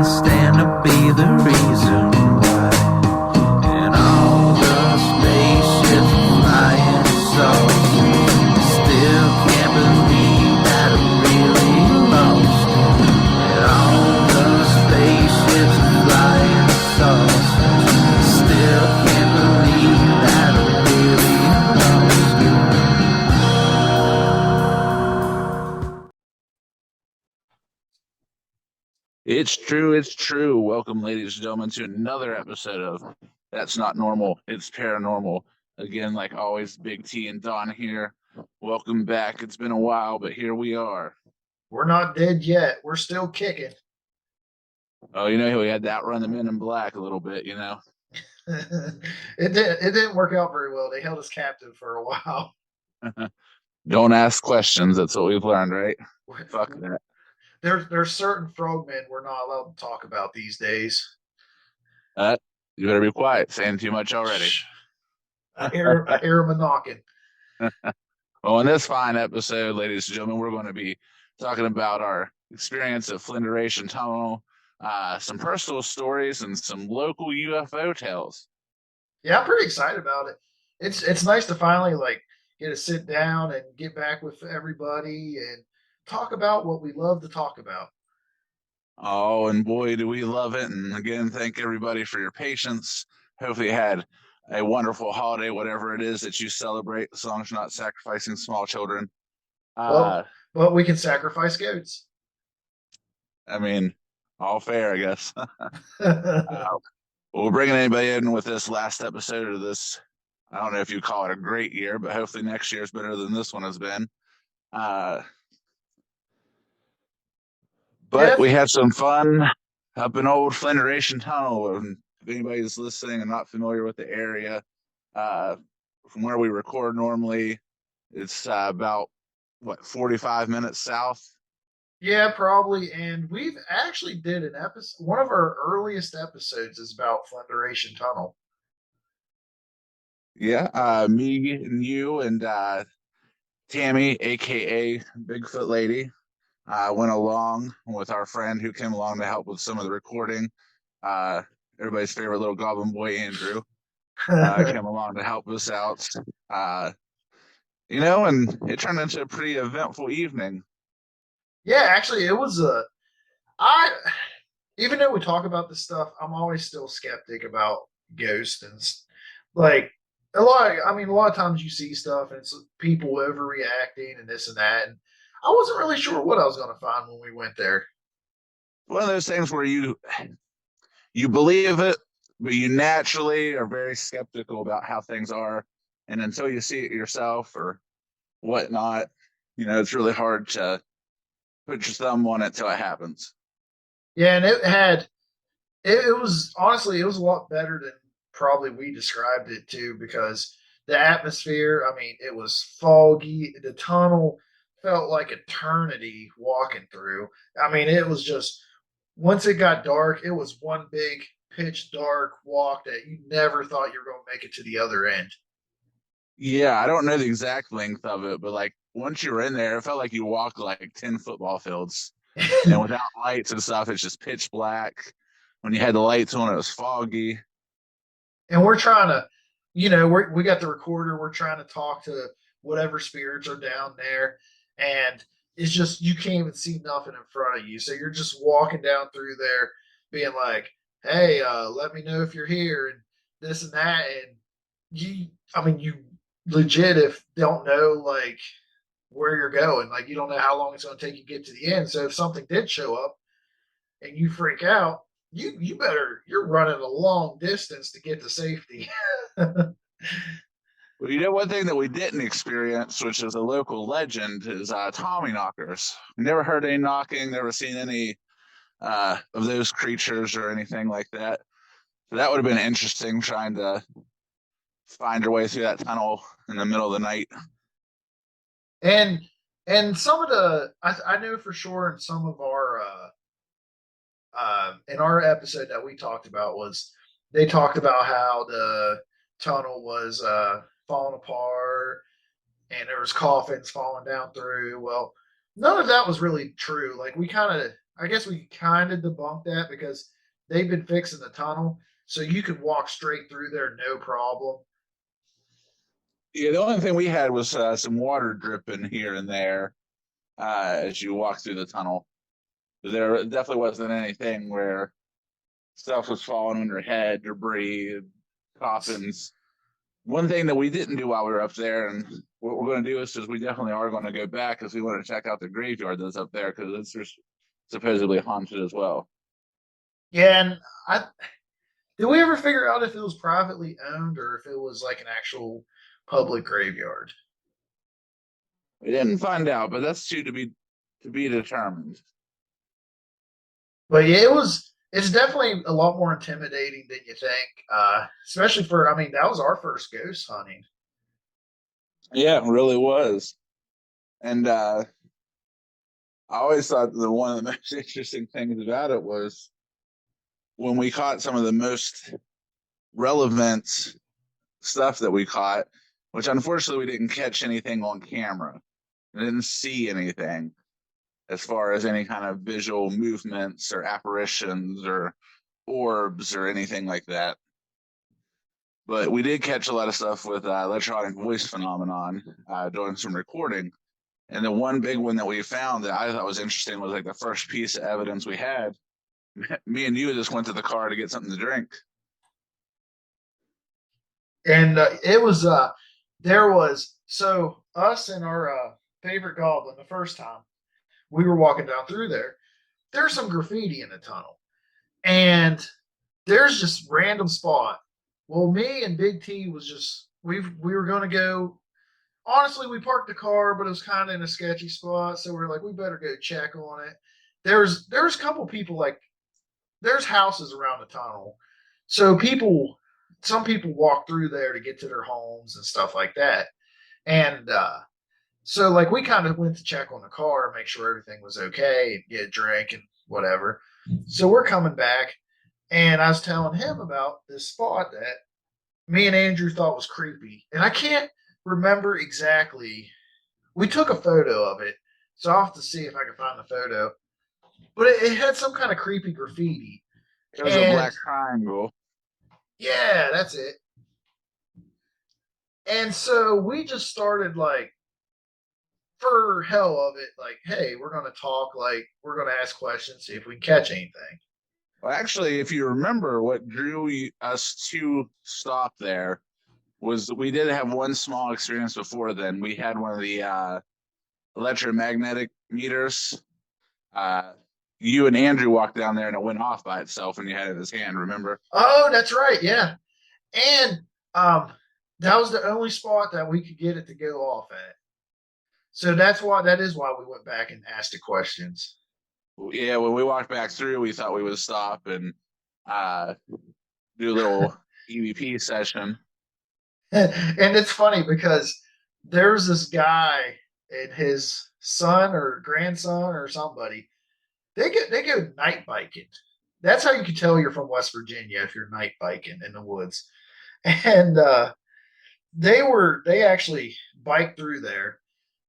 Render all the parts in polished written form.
can't stand to be the reason why. And all the spaceships flying saucers, still can't believe that I'm really lost. And all the spaceships flying saucers, still can't believe that I'm really lost. It's true. It's true. Welcome, ladies and gentlemen, to another episode of That's Not Normal. It's Paranormal. Again, like always, Big T and Don here. Welcome back. It's been a while, but here we are. We're not dead yet. We're still kicking. Oh, we had to outrun the Men in Black a little bit, It didn't work out very well. They held us captive for a while. Don't ask questions. That's what we've learned, right? Fuck that. There's certain frogmen we're not allowed to talk about these days. You better be quiet. Saying too much already. I hear them knocking. Well, in this fine episode, ladies and gentlemen, we're going to be talking about our experience at Flinderation Tunnel, some personal stories, and some local UFO tales. Yeah, I'm pretty excited about it. It's nice to finally get to sit down and get back with everybody and talk about what we love to talk about. Oh, and boy, do we love it. And again, thank everybody for your patience. Hopefully you had a wonderful holiday, whatever it is that you celebrate, as long as you're not sacrificing small children. But we can sacrifice goats. I mean, all fair, I guess. We're bringing anybody in with this last episode of this. I don't know if you call it a great year, but hopefully next year is better than this one has been. But we had some fun up in old Flinderation Tunnel. And if anybody's listening and not familiar with the area, from where we record normally, it's about 45 minutes south. Yeah, probably. And we've actually did an episode. One of our earliest episodes is about Flinderation Tunnel. Yeah, me and you and Tammy, aka Bigfoot Lady, went along with our friend who came along to help with some of the recording. Everybody's favorite little goblin boy, Andrew, came along to help us out. And it turned into a pretty eventful evening. Yeah, actually, it was even though we talk about this stuff, I'm always still skeptic about ghosts and a lot of times you see stuff and it's people overreacting and this and that, and I wasn't really sure what I was going to find when we went there. One of those things where you believe it, but you naturally are very skeptical about how things are, and until you see it yourself or whatnot, it's really hard to put your thumb on it till it happens. Yeah, and it was honestly, it was a lot better than probably we described it to, because the atmosphere, it was foggy. The tunnel felt like eternity walking through. It was just, once it got dark, it was one big pitch dark walk that you never thought you were going to make it to the other end. Yeah, I don't know the exact length of it, but once you were in there, it felt like you walked 10 football fields. And without lights and stuff, it's just pitch black. When you had the lights on, it was foggy. And we're trying to, we got the recorder. We're trying to talk to whatever spirits are down there. And it's just, you can't even see nothing in front of you. So you're just walking down through there being like, hey, let me know if you're here and this and that. And you legit, if don't know where you're going, you don't know how long it's going to take you to get to the end. So if something did show up and you freak out, you're running a long distance to get to safety. Well, one thing that we didn't experience, which is a local legend, is Tommy knockers. We never heard any knocking, never seen any of those creatures or anything like that. So that would have been interesting, trying to find our way through that tunnel in the middle of the night. And some of I know for sure in some of our in our episode that we talked about, they talked about how the tunnel was falling apart and there was coffins falling down through. Well, none of that was really true. We kind of I guess we kind of debunked that because they've been fixing the tunnel, so you could walk straight through there no problem. Yeah, the only thing we had was some water dripping here and there as you walk through the tunnel. There definitely wasn't anything where stuff was falling on your head, debris, coffins. One thing that we didn't do while we were up there, and what we're going to do is we definitely are going to go back because we want to check out the graveyard that's up there because it's supposedly haunted as well. Yeah, and I did we ever figure out if it was privately owned or if it was like an actual public graveyard? We didn't find out, but that's to be determined. But yeah, it was. It's definitely a lot more intimidating than you think. Especially for, I mean, that was our first ghost hunting. Yeah, it really was. And I always thought that one of the most interesting things about it was when we caught some of the most relevant stuff that we caught, which unfortunately we didn't catch anything on camera. We didn't see anything as far as any kind of visual movements or apparitions or orbs or anything like that. But we did catch a lot of stuff with electronic voice phenomenon doing some recording. And the one big one that we found that I thought was interesting was like the first piece of evidence we had. Me and you just went to the car to get something to drink. And it was there was so us and our favorite goblin the first time we were walking down through there. There's some graffiti in the tunnel, and there's just random spot. Well, me and Big T was just we were going to go. Honestly, we parked the car, but it was kind of in a sketchy spot, so we are like, we better go check on it. There's a couple people like there's houses around the tunnel, so some people walk through there to get to their homes and stuff like that, and so like we kind of went to check on the car, make sure everything was okay, and get a drink and whatever. So we're coming back, and I was telling him about this spot that me and Andrew thought was creepy, and I can't remember exactly. We took a photo of it, so I'll have to see if I can find the photo. But it had some kind of creepy graffiti. It was a And black triangle. yeah, that's it. And so we just started like for hell of it, like, hey, we're gonna talk, like we're gonna ask questions, see if we can catch anything. Well, actually, if you remember, what drew us to stop there was we did have one small experience before then. We had one of the electromagnetic meters. You and Andrew walked down there and it went off by itself and you had it in his hand, remember? Oh, that's right, yeah. And that was the only spot that we could get it to go off at. So that is why we went back and asked the questions. Yeah, when we walked back through, we thought we would stop and do a little EVP session. And it's funny because there's this guy and his son or grandson or somebody. They go night biking. That's how you can tell you're from West Virginia if you're night biking in the woods. And they actually biked through there,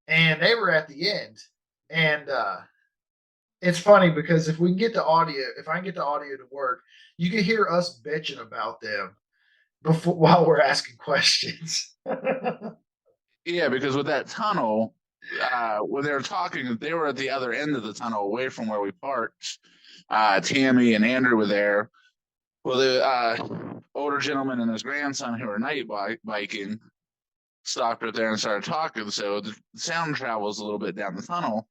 and they were at the end. And it's funny because if I can get the audio to work, you can hear us bitching about them before while we're asking questions. Yeah, because with that tunnel, when they were talking, they were at the other end of the tunnel, away from where we parked. Tammy and Andrew were there. Well, the older gentleman and his grandson who were night biking stopped right there and started talking. So the sound travels a little bit down the tunnel,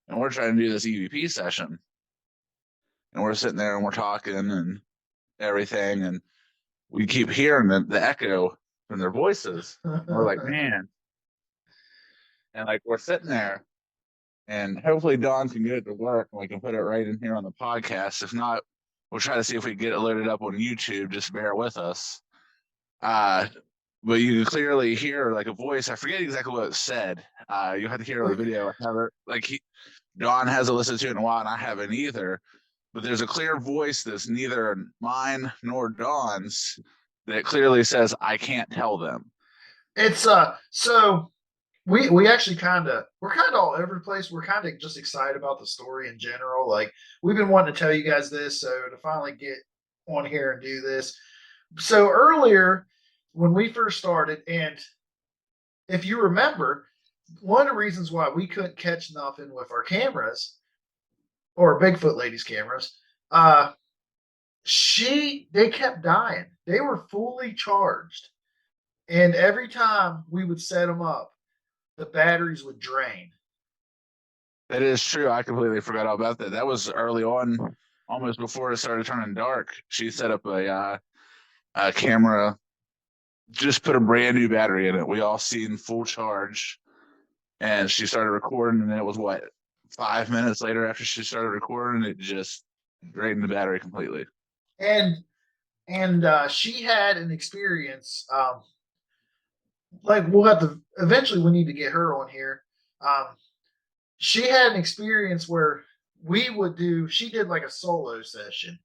and we're trying to do this EVP session. And we're sitting there and we're talking and everything, and we keep hearing the echo from their voices. And we're like, man. And like we're sitting there, and hopefully Dawn can get it to work and we can put it right in here on the podcast. If not, we'll try to see if we can get it loaded up on YouTube. Just bear with us. But you can clearly hear like a voice. I forget exactly what it said. You have to hear the video. Dawn hasn't listened to it in a while, and I haven't either. But there's a clear voice that's neither mine nor Dawn's that clearly says, "I can't tell them." It's so we actually we're kind of all over the place. We're kind of just excited about the story in general. Like we've been wanting to tell you guys this, so to finally get on here and do this. So earlier when we first started, and if you remember, one of the reasons why we couldn't catch nothing with our cameras or Bigfoot lady's cameras, uh, they kept dying. They were fully charged, and every time we would set them up, the batteries would drain. That is true. I completely forgot all about that. That was early on, almost before it started turning dark. She set up a camera, just put a brand new battery in it. We all seen full charge, and she started recording. And it was what, 5 minutes later after she started recording, it just drained the battery completely. And she had an experience. Like we'll have to eventually. We need to get her on here. Um, she had an experience where we would do. She did like a solo session,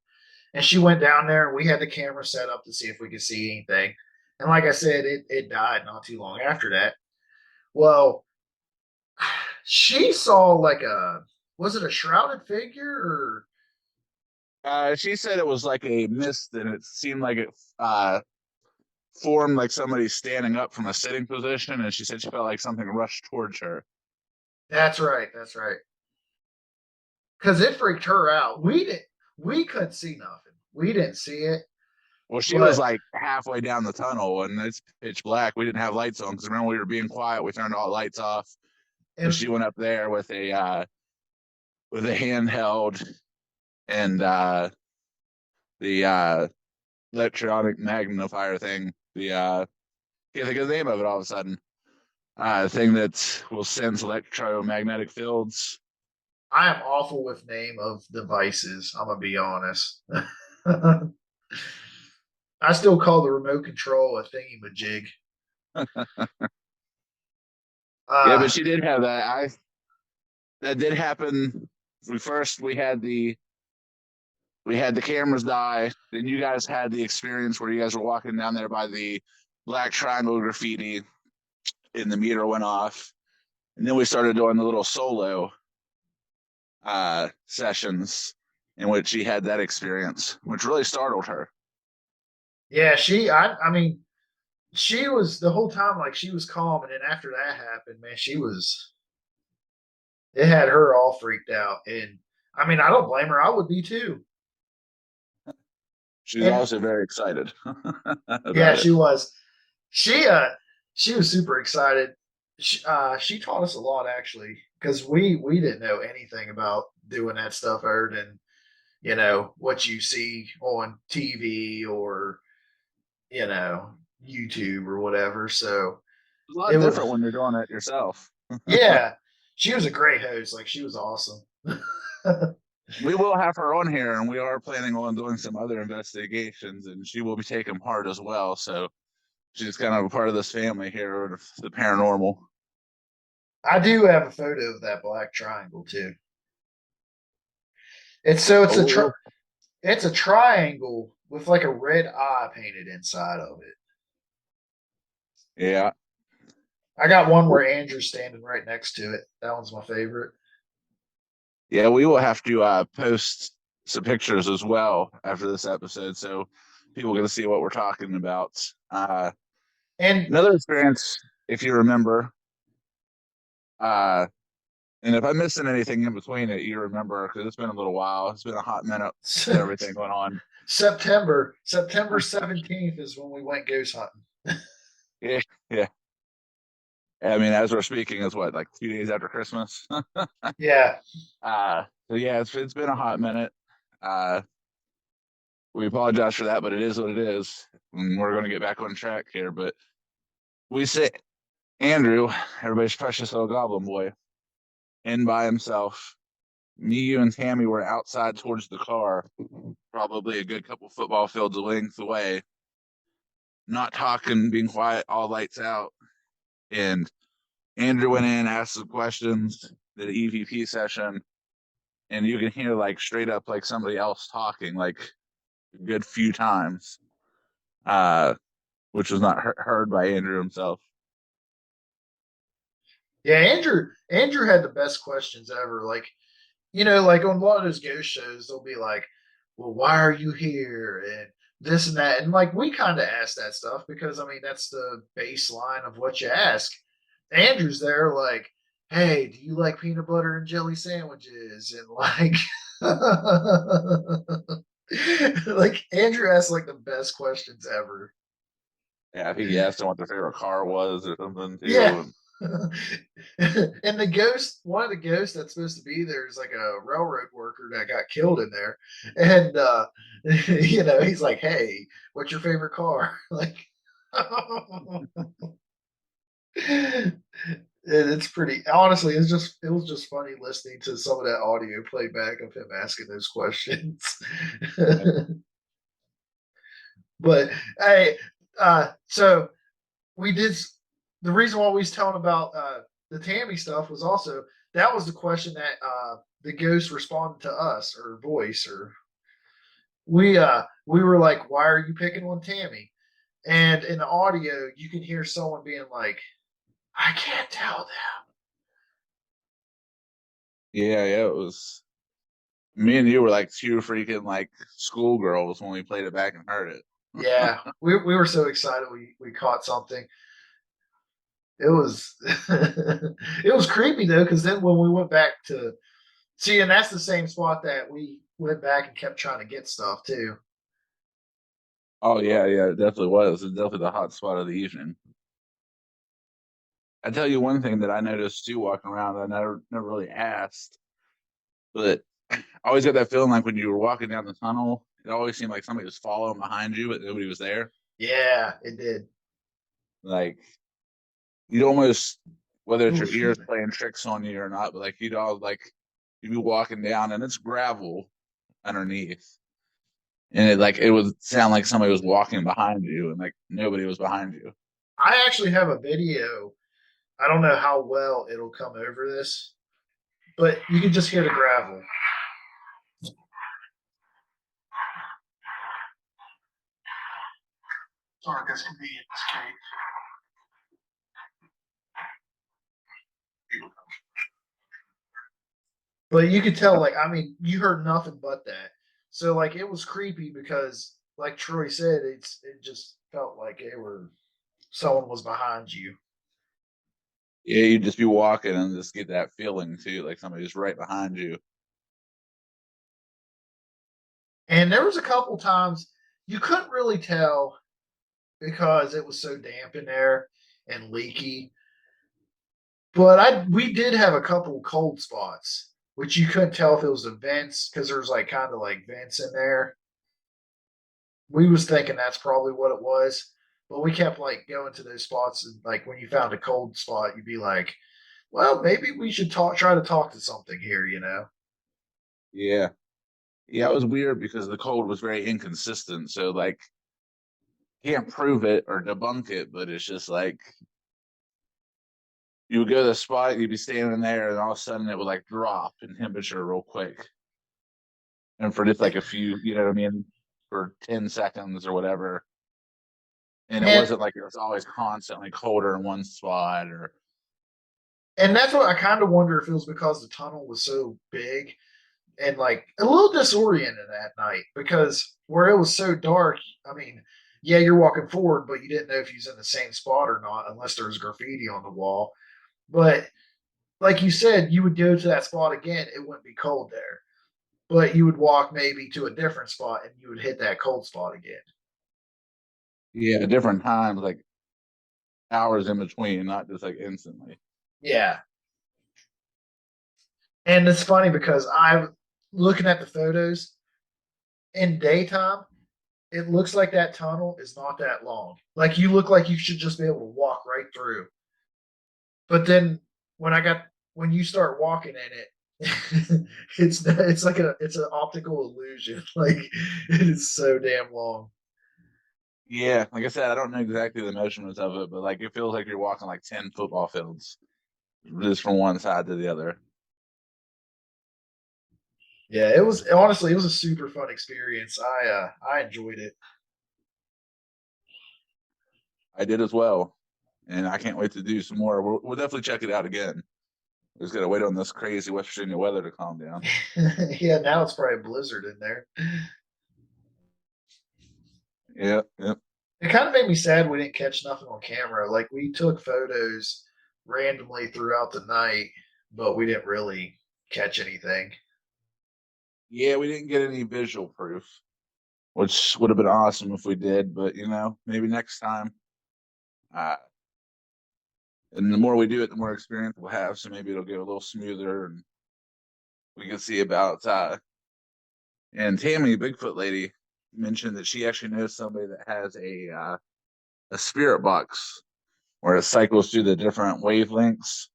and she went down there, and we had the camera set up to see if we could see anything. And like I said, it died not too long after that. Well, she saw like a was it a shrouded figure or She said it was like a mist, and it seemed like it formed like somebody standing up from a sitting position. And she said she felt like something rushed towards her. that's right, that's right. Because it freaked her out. We couldn't see nothing. We didn't see it. Well, she was But like halfway down the tunnel, and it's pitch black. We didn't have lights on because remember we were being quiet. We turned all the lights off, and and she went up there with a handheld and the electronic magnifier thing. Can't think of the name of it all of a sudden. Thing that will sense electromagnetic fields. I am awful with name of devices. I'm gonna be honest. I still call the remote control a thingy majig. Yeah, Uh, but she did have that. That did happen. We had the cameras die. Then you guys had the experience where you guys were walking down there by the black triangle graffiti, and the meter went off. And then we started doing the little solo sessions in which she had that experience, which really startled her. yeah, I mean, she was the whole time like she was calm, and then after that happened, man, it had her all freaked out. And I mean, I don't blame her. I would be too. She was And also very excited yeah, about it. she was. She uh she was super excited. She taught us a lot actually because we didn't know anything about doing that stuff other than what you see on TV or you know YouTube or whatever. So It's a lot it was different when you're doing it yourself. yeah. She was a great host. Like she was awesome. We will have her on here, and we are planning on doing some other investigations, and she will be taking part as well. So she's kind of a part of this family here, of the paranormal. I do have a photo of that black triangle too. It's Oh, it's a triangle with like a red eye painted inside of it. yeah. I got one where Andrew's standing right next to it. That one's my favorite. Yeah, we will have to post some pictures as well after this episode, so people get to see what we're talking about. And Another experience, if you remember, uh, and if I'm missing anything in between it, you remember because it's been a little while. It's been a hot minute with everything going on. September 17th is when we went ghost hunting. Yeah, yeah. I mean, as we're speaking, is what, like 2 days after Christmas. Yeah. So yeah, it's been a hot minute. Uh, we apologize for that, but it is what it is. And we're going to get back on track here. But we say Andrew, everybody's precious little goblin boy, in by himself. Me, you, and Tammy were outside towards the car, probably a good couple football fields length away, not talking, being quiet, all lights out. And Andrew went in, asked some questions, did an EVP session, and you can hear like straight up like somebody else talking like a good few times, uh, which was not heard by Andrew himself. Yeah, Andrew had the best questions ever. Like, like on a lot of those ghost shows, they'll be like, "Well, why are you here?" and this and that, and like we kind of ask that stuff because I mean that's the baseline of what you ask. Andrew's there like, "Hey, do you like peanut butter and jelly sandwiches?" And like, like Andrew asks like the best questions ever. Yeah, I think he asked him what their favorite car was or something Yeah. too. And the ghost, one of the ghosts that's supposed to be there is like a railroad worker that got killed in there. And he's like, "Hey, what's your favorite car?" Like and it's pretty honestly, it was just funny listening to some of that audio playback of him asking those questions. But hey, so we did the reason why we was telling about the Tammy stuff was also that was the question that the ghost responded to us or voice or we were like, "Why are you picking on Tammy?" And in the audio you can hear someone being like, "I can't tell them." Yeah, yeah, it was me and you were like two freaking like schoolgirls when we played it back and heard it. Yeah, we were so excited we caught something. It was it was creepy though because then when we went back to see, and that's the same spot that we went back and kept trying to get stuff too. Oh yeah, yeah, it definitely was. It's definitely the hot spot of the evening. I tell you one thing that I noticed too walking around, I never really asked, but I always got that feeling like when you were walking down the tunnel, it always seemed like somebody was following behind you, but nobody was there. Yeah, it did. Like you'd almost, whether It it's your was ears creepy. playing tricks on you or not, but like you'd be walking down and it's gravel underneath, and it would sound like somebody was walking behind you, and like nobody was behind you. I actually have a video. I don't know how well it'll come over this, but you can just hear the gravel. Sorry, this could be in this case. But you could tell, like, I mean, you heard nothing but that. So, like, it was creepy because, like Troy said, it just felt like someone was behind you. Yeah, you'd just be walking and just get that feeling too, like somebody's right behind you. And there was a couple times you couldn't really tell because it was so damp in there and leaky. But I we did have a couple cold spots, which you couldn't tell if it was the vents because there's like kind of like vents in there. We was thinking that's probably what it was, but we kept like going to those spots and like when you found a cold spot, you'd be like, "Well, maybe we should try to talk to something here." Yeah. Yeah, it was weird because the cold was very inconsistent. So like can't prove it or debunk it, but it's just like you would go to the spot, you'd be standing there, and all of a sudden it would like drop in temperature real quick. And for just like a few, you know what I mean, for 10 seconds or whatever. And it And wasn't like it was always constantly colder in one spot or and that's what I kind of wonder if it was because the tunnel was so big and like a little disoriented that night because where it was so dark, I mean, yeah, you're walking forward, but you didn't know if he was in the same spot or not unless there was graffiti on the wall. But like you said, you would go to that spot again, it wouldn't be cold there. But you would walk maybe to a different spot and you would hit that cold spot again. yeah, different times, like hours in between, not just like instantly. Yeah. And it's funny because I'm looking at the photos in daytime, it looks like that tunnel is not that long. Like you look like you should just be able to walk right through. But then when I got when you start walking in it, it's an optical illusion. Like it is so damn long. Yeah, like I said, I don't know exactly the measurements of it, but like it feels like you're walking like 10 football fields just from one side to the other. Yeah, it was honestly it was a super fun experience. I enjoyed it. I did as well. and I can't wait to do some more. We'll definitely check it out again. We just gotta wait on this crazy West Virginia weather to calm down. Yeah, now it's probably a blizzard in there. Yeah, yeah. It kind of made me sad we didn't catch nothing on camera. Like we took photos randomly throughout the night, but we didn't really catch anything. Yeah, we didn't get any visual proof, which would have been awesome if we did, but maybe next time. Uh, and the more we do it, the more experience we'll have. So maybe it'll get a little smoother, and we can see about. And Tammy, Bigfoot lady, mentioned that she actually knows somebody that has a spirit box where it cycles through the different wavelengths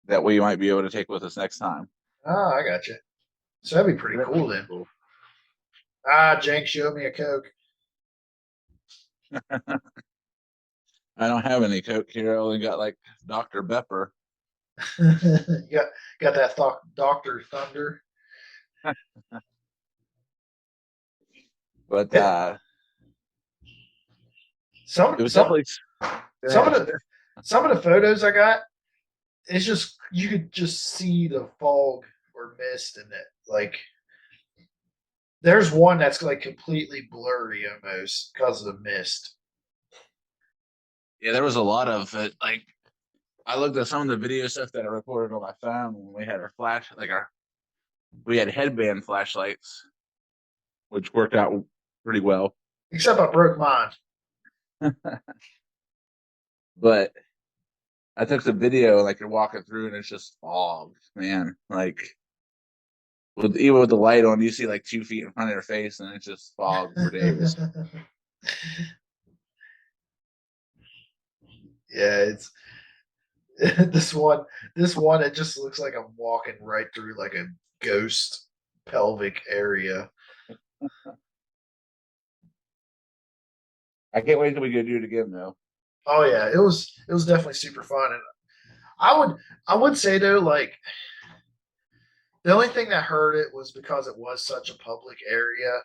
that we might be able to take with us next time. Oh, I got you. So that'd be pretty cool then. Cool. Ah, Jenks, show me a Coke. I don't have any Coke here. I only got like Dr. Pepper. got that Doctor Thunder. But Some it was some definitely some of the photos I got, it's just you could just see the fog or mist in it. Like there's one that's like completely blurry almost because of the mist. yeah, there was a lot of it. Like I looked at some of the video stuff that I recorded on my phone when we had our flash, we had headband flashlights, which worked out pretty well. Except I broke mine. But I took the video, like you're walking through, and it's just fog, man. Like even with the light on, you see like 2 feet in front of your face, and it's just fog for days. Yeah, it's this one. This one, it just looks like I'm walking right through like a ghost pelvic area. I can't wait till we go do it again, though. Oh yeah, it was definitely super fun, and I would say though, like the only thing that hurt it was because it was such a public area.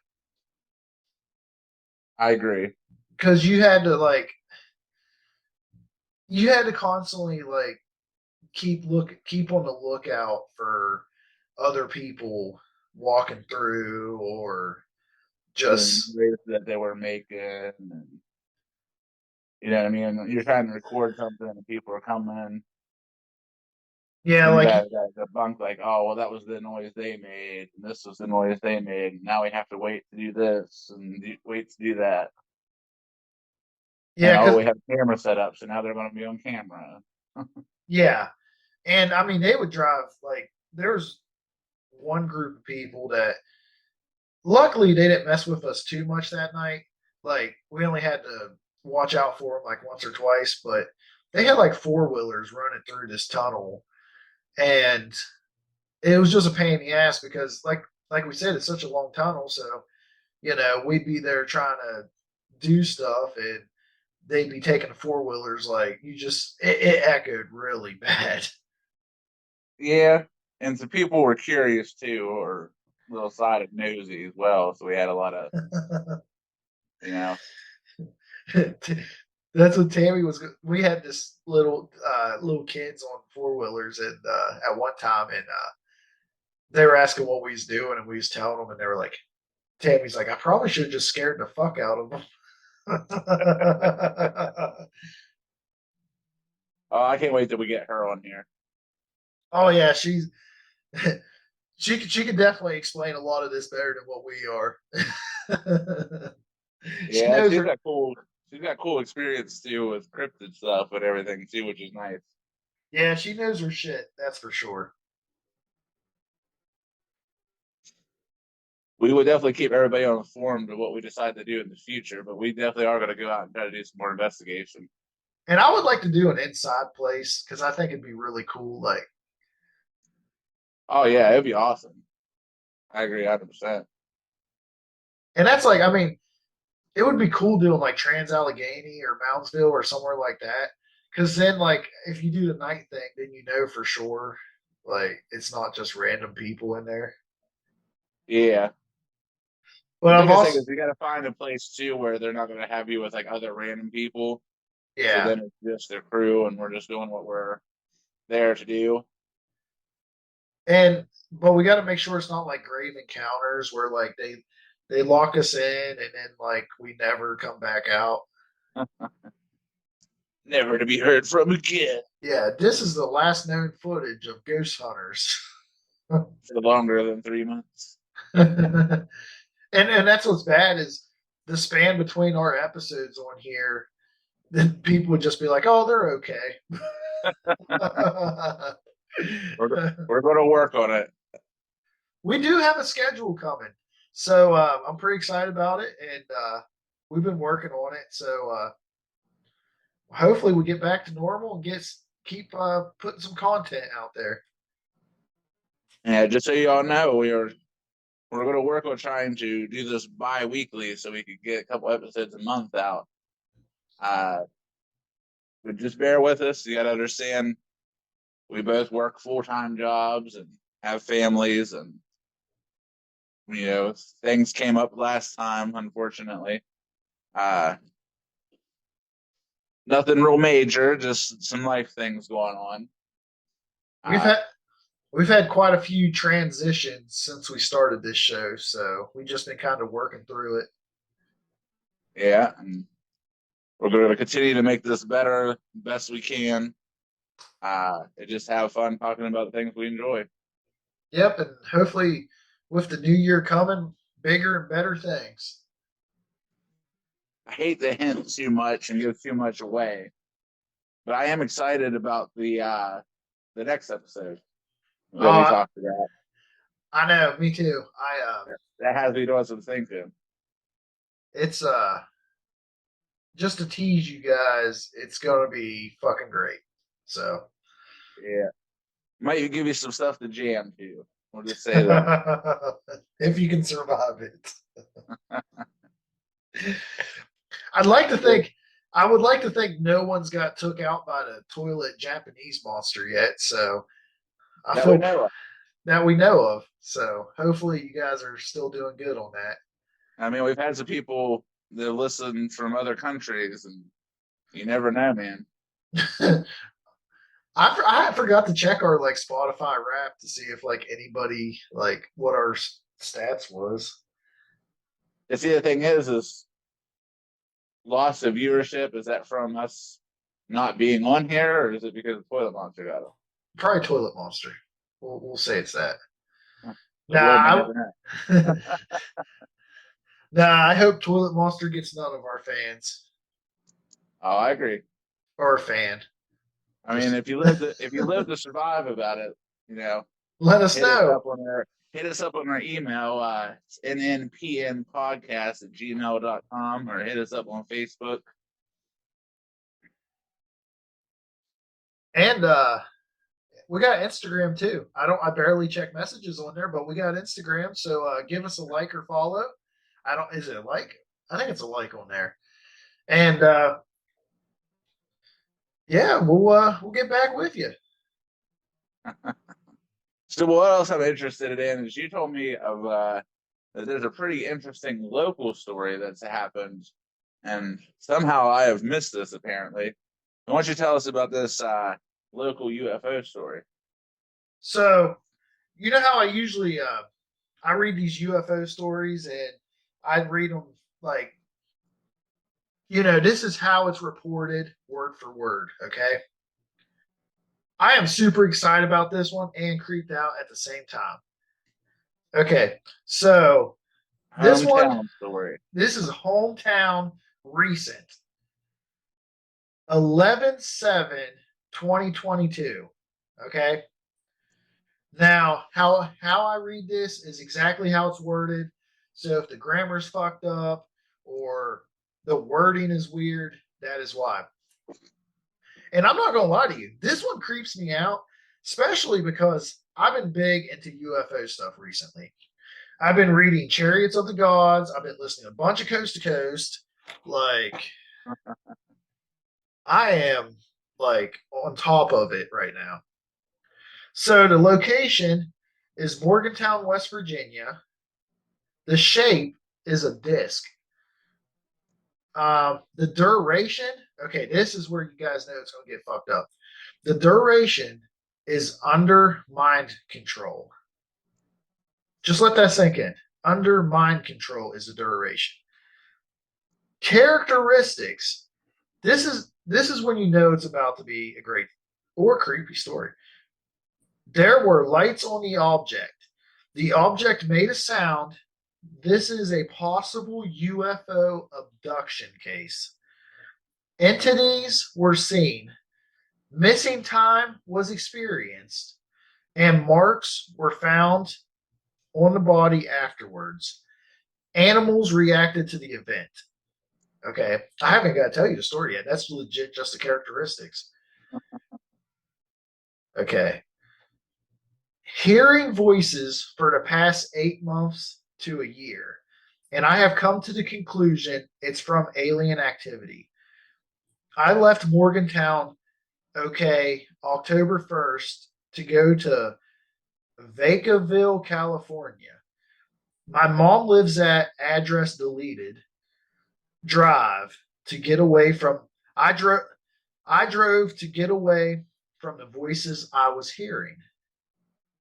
I agree. Because you had to constantly like keep on the lookout for other people walking through or And just that they were making, and you know what I mean. You're trying to record something, and people are coming. yeah And you like got to debunk, like, oh, well, that was the noise they made, and this was the noise they made. And now we have to wait to do this and wait to do that. And yeah oh, because we have a camera set up, so now they're going to be on camera. yeah. And I mean they would drive like there's one group of people that luckily they didn't mess with us too much that night. Like we only had to watch out for them like once or twice, but they had like four wheelers running through this tunnel, and it was just a pain in the ass because like we said, it's such a long tunnel. So we'd be there trying to do stuff, and they'd be taking the four wheelers. Like it echoed really bad. Yeah, and some people were curious too, or a little side of nosy as well. So we had a lot of, you know, That's what Tammy was. We had this little kids on four wheelers, and at one time, and they were asking what we was doing, and we was telling them, and they were like, Tammy's like, I probably should have just scared the fuck out of them. oh, I can't wait till we get her on here. Oh yeah, she could definitely explain a lot of this better than what we are. She Yeah, knows her. She's got cool experience too with cryptid stuff and everything too, which is nice. Yeah, she knows her shit. That's for sure. We would definitely keep everybody informed of what we decide to do in the future, but we definitely are going to go out and try to do some more investigation. And I would like to do an inside place because I think it'd be really cool. Like, Oh yeah, it'd be awesome. I agree 100%. and that's like, I mean, it would be cool doing like Trans Allegheny or Moundsville or somewhere like that. Because then, like, if you do the night thing, then you know for sure, like, it's not just random people in there. Yeah. But The I've biggest thing also, is you got to find a place too where they're not going to have you with like other random people. So Yeah. then it's just their crew, and we're just doing what we're there to do. But we got to make sure it's not like Grave Encounters where like they lock us in and then like we never come back out. Never to be heard from again Yeah, this is the last known footage of ghost hunters. for longer than 3 months. and that's what's bad is the span between our episodes on here. Then people would just be like, "Oh, they're okay." We're going to work on it. We do have a schedule coming, so I'm pretty excited about it, and we've been working on it. So hopefully, we get back to normal and keep putting some content out there. Yeah, just so you all know, we're going to work on trying to do this bi-weekly so we could get a couple episodes a month out. But just bear with us. You got to understand, we both work full-time jobs and have families, and things came up last time, unfortunately. Nothing real major, just some life things going on. We've had quite a few transitions since we started this show, so we've just been kind of working through it. Yeah, and we're going to continue to make this better, best we can. And just have fun talking about the things we enjoy. Yep, and hopefully with the new year coming, bigger and better things. I hate to hint too much and give too much away, but I am excited about the next episode that we talked about. I know, me too. That has me doing some thinking. It's just to tease you guys, it's gonna be fucking great. So yeah, might give you some stuff to jam to. We'll just say that. If you can survive it. I would like to think no one's got took out by the toilet Japanese monster yet. So I feel that we know of. So hopefully you guys are still doing good on that. I mean, we've had some people that listen from other countries, and you never know, man. I forgot to check our like Spotify rap to see if like anybody like what our stats was. See, the thing is loss of viewership. Is that from us not being on here, or is it because the Toilet Monster got it? Probably Toilet Monster. We'll say it's that. I hope Toilet Monster gets none of our fans. Oh, I agree. Or a fan. I mean, if you live to survive about it, let us know. Hit us up on our email, nnpnpodcast@gmail.com, or hit us up on Facebook. And we got Instagram too. I barely check messages on there, but we got Instagram. So give us a like or follow. Is it a like? I think it's a like on there. And yeah, we'll get back with you. So what else I'm interested in is you told me of that there's a pretty interesting local story that's happened, and somehow I have missed this apparently. Why don't you tell us about this local UFO story? So, you know how I usually I read these UFO stories and I'd read them like, this is how it's reported word for word. Okay. I am super excited about this one and creeped out at the same time. Okay. So this story. This is hometown recent. 11/7/2022. Okay. Now, how I read this is exactly how it's worded. So if the grammar's fucked up or the wording is weird, that is why. And I'm not going to lie to you, this one creeps me out, especially because I've been big into UFO stuff recently. I've been reading Chariots of the Gods. I've been listening to a bunch of Coast to Coast. Like, I am like on top of it right now. So the location is Morgantown, West Virginia. The shape is a disc. The duration. Okay, this is where you guys know it's going to get fucked up. The duration is under mind control. Just let that sink in. Under mind control is the duration. Characteristics. This is when you know it's about to be a great or creepy story. There were lights on the object. The object made a sound. This is a possible UFO abduction case. Entities were seen. Missing time was experienced, and marks were found on the body afterwards. Animals reacted to the event. Okay, I haven't got to tell you the story yet. That's legit just the characteristics. Okay. Hearing voices for the past 8 months to a year. And I have come to the conclusion it's from alien activity. I left Morgantown, okay, October 1st to go to Vacaville, California. My mom lives at address deleted drive to get away from I drove to get away from the voices I was hearing.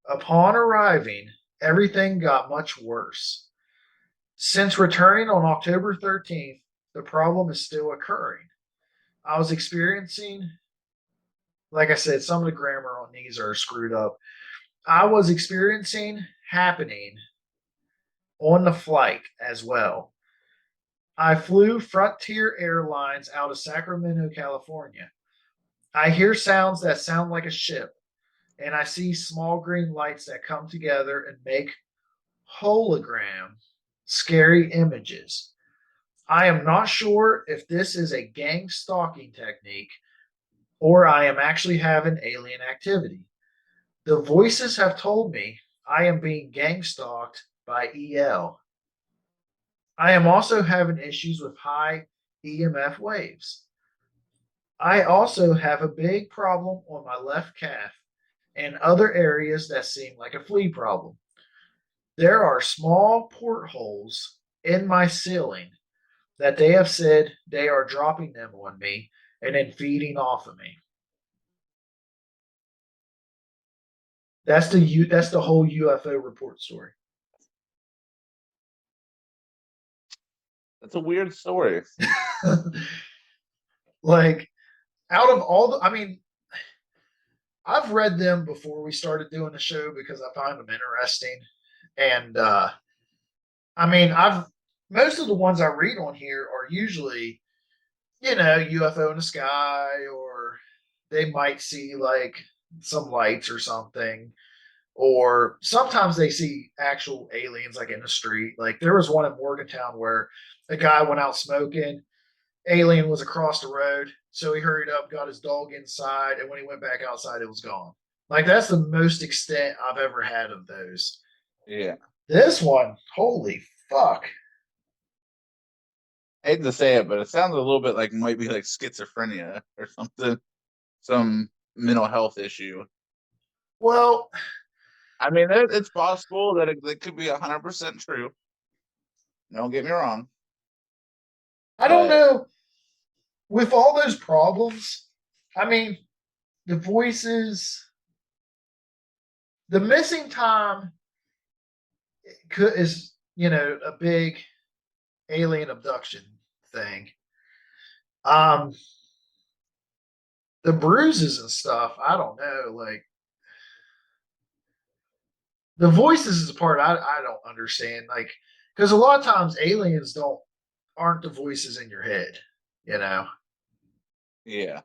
Upon arriving, everything got much worse. Since returning on October 13th, the problem is still occurring. I was experiencing, like I said, some of the grammar on these are screwed up. I was experiencing happening on the flight as well. I flew Frontier Airlines out of Sacramento, California. I hear sounds that sound like a ship, and I see small green lights that come together and make hologram scary images. I am not sure if this is a gang stalking technique or I am actually having alien activity. The voices have told me I am being gang stalked by EL. I am also having issues with high EMF waves. I also have a big problem on my left calf and other areas that seem like a flea problem. There are small portholes in my ceiling that they have said they are dropping them on me and then feeding off of me. That's the whole UFO report story. That's a weird story. Like out of all I mean, I've read them before we started doing the show because I find them interesting. And I mean, I've most of the ones I read on here are usually, UFO in the sky, or they might see like some lights or something, or sometimes they see actual aliens like in the street. Like there was one in Morgantown where a guy went out smoking, alien was across the road, so he hurried up, got his dog inside, and when he went back outside, it was gone. Like that's the most extent I've ever had of those. Yeah. This one, holy fuck. I hate to say it, but it sounds a little bit like might be like schizophrenia or something, some mental health issue. Well, I mean, it's possible that it could be 100% true. Don't get me wrong. I don't know. With all those problems, I mean, the voices, the missing time is, a big alien abduction thing. The bruises and stuff, I don't know. Like, the voices is the part I don't understand. Like, because a lot of times aliens aren't the voices in your head, you know? Yeah.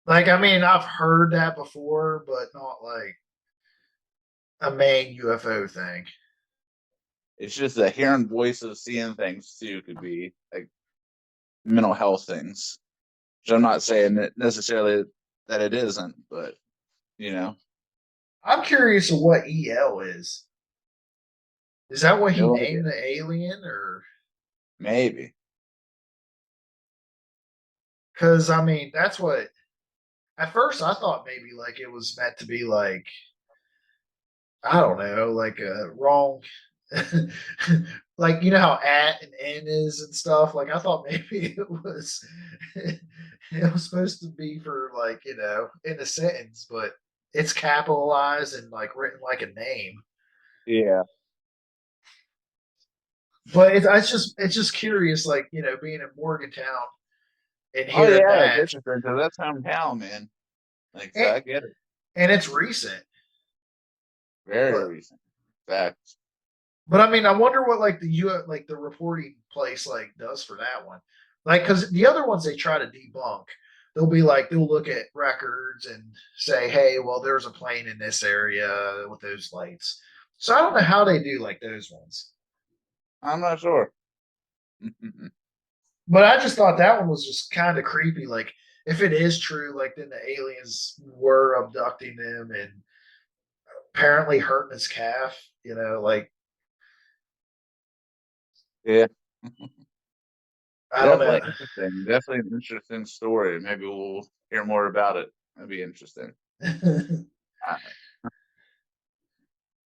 Like, I mean, I've heard that before, but not like a main UFO thing. It's just that hearing voices, seeing things too could be like mental health things. Which I'm not saying that necessarily that it isn't, but I'm curious of what EL is. Is that what he No named idea. the alien, or Maybe. because I mean that's what at first I thought maybe like it was meant to be like I don't know, like a wrong like you know how at and n is and stuff. Like I thought maybe it was supposed to be for like in a sentence, but it's capitalized and like written like a name. Yeah. But it's just curious, like being in Morgantown and Oh hearing yeah, it's that, interesting because that's hometown, man. Like so and, I get it. and it's recent. Very But recent. Facts. but I mean, I wonder what like like the reporting place like does for that one, like because the other ones they try to debunk. They'll be like they'll look at records and say, hey, well, there was a plane in this area with those lights. So I don't know how they do like those ones. I'm not sure. But I just thought that one was just kind of creepy. Like, if it is true, like then the aliens were abducting him and apparently hurting his calf. Like Yeah. I don't Definitely interesting. Definitely an interesting story. Maybe we'll hear more about it. That'd be interesting. know. Uh,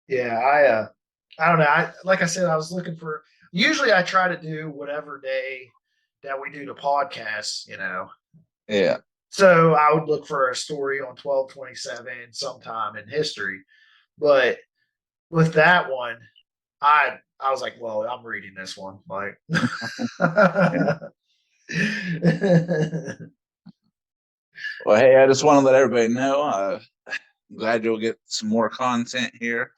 Yeah, I don't know. I like I said, I was looking for. Usually, I try to do whatever day that we do the podcast. yeah. So I would look for a story on 12/27 sometime in history, but with that one, I was like, well, I'm reading this one. Like, Well, hey, I just want to let everybody know. I'm glad you'll get some more content here,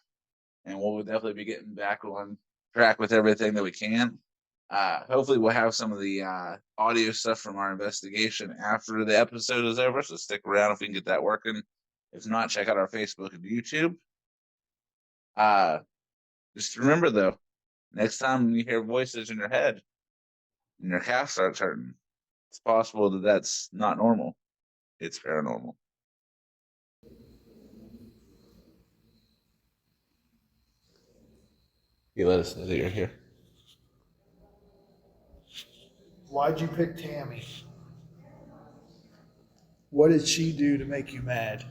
and we'll definitely be getting back on track with everything that we can. Hopefully, we'll have some of the audio stuff from our investigation after the episode is over. So stick around if we can get that working. If not, check out our Facebook and YouTube. Just remember though, next time you hear voices in your head and your calf starts hurting, it's possible that that's not normal. It's paranormal. You let us know that you're here. Why'd you pick Tammy? What did she do to make you mad?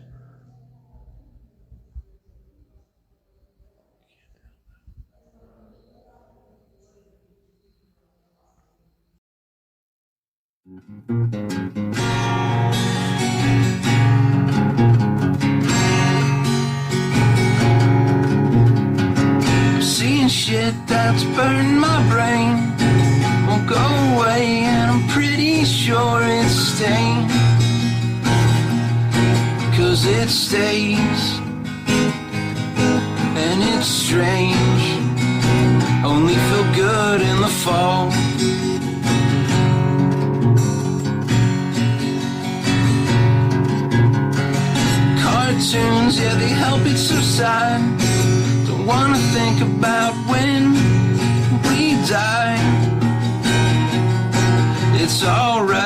I'm seeing shit that's burned my brain. Won't go away, and I'm pretty sure it's staying. 'Cause it stays, and it's strange. Only feel good in the fall. Cartoons, yeah, they help it subside. Don't wanna think about when we die. It's alright.